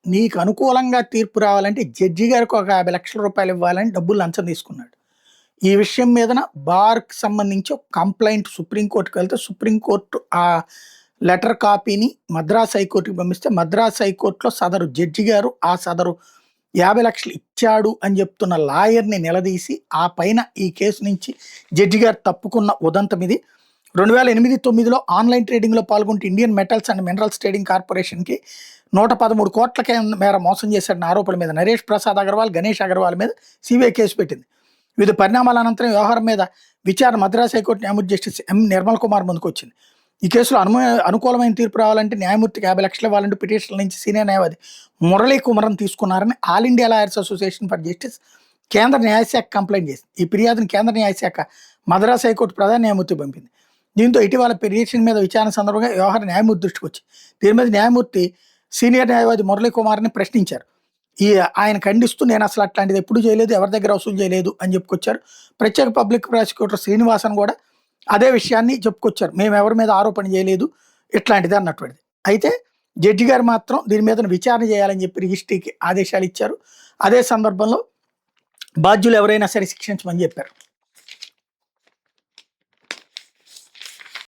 నీకు అనుకూలంగా తీర్పు రావాలంటే జడ్జి గారికి ఒక 50 లక్షల రూపాయలు ఇవ్వాలని డబ్బులు లంచం తీసుకున్నాడు. ఈ విషయం మీదన బార్‌కి సంబంధించి ఒక కంప్లెయింట్ సుప్రీంకోర్టుకి వెళ్తే సుప్రీంకోర్టు ఆ లెటర్ కాపీని మద్రాస్ హైకోర్టుకి పంపిస్తే మద్రాస్ హైకోర్టులో సదరు జడ్జి గారు ఆ సదరు 50 లక్షలు ఇచ్చాడు అని చెప్తున్న లాయర్‌ని నిలదీసి ఆ పైన ఈ కేసు నుంచి జడ్జి గారు తప్పుకున్న ఉదంతం ఇది. 2008, 9లో ఆన్‌లైన్ ట్రేడింగ్‌లో పాల్గొంటూ Indian metals and minerals trading కార్పొరేషన్‌కి 113 కోట్ల మేర మోసం చేశాడన్న ఆరోపణల మీద నరేష్ ప్రసాద్ అగర్వాల్, గణేష్ అగర్వాల్ మీద సీబీఐ కేసు పెట్టింది. వివిధ పరిణామాల అనంతరం వ్యవహారం మీద విచారణ మద్రాస్ హైకోర్టు న్యాయమూర్తి జస్టిస్ ఎం. నిర్మల్ కుమార్ ముందుకు వచ్చింది. ఈ కేసులో అనుకూలమైన తీర్పు రావాలంటే న్యాయమూర్తికి 50 లక్షలు ఇవ్వాలంటూ పిటిషన్ల నుంచి సీనియర్ న్యాయవాది మురళీ కుమరన్ తీసుకున్నారని all India lawyers association for justice కేంద్ర న్యాయశాఖ కంప్లైంట్ చేసింది. ఈ ఫిర్యాదును కేంద్ర న్యాయశాఖ మద్రాస్ హైకోర్టు ప్రధాన న్యాయమూర్తి పంపింది. దీంతో ఇటీవల పిటిషన్ మీద విచారణ సందర్భంగా వ్యవహారం న్యాయమూర్తి దృష్టికి వచ్చింది. దీని మీద న్యాయమూర్తి సీనియర్ న్యాయవాది మురళీ కుమార్ని ప్రశ్నించారు. ఆయన ఖండిస్తూ నేను అసలు అట్లాంటిది ఎప్పుడు చేయలేదు, ఎవరి దగ్గర వసూలు చేయలేదు అని చెప్పుకొచ్చారు. ప్రత్యేక పబ్లిక్ ప్రాసిక్యూటర్ శ్రీనివాసన్ కూడా అదే విషయాన్ని చెప్పుకొచ్చారు. మేము ఎవరి మీద ఆరోపణ చేయలేదు ఇట్లాంటిది అన్నటువంటిది. అయితే జడ్జి గారు మాత్రం దీని మీద విచారణ చేయాలని చెప్పి రిజిస్ట్రీకి ఆదేశాలు ఇచ్చారు. అదే సందర్భంలో బాధ్యులు ఎవరైనా సరే శిక్షించమని చెప్పారు.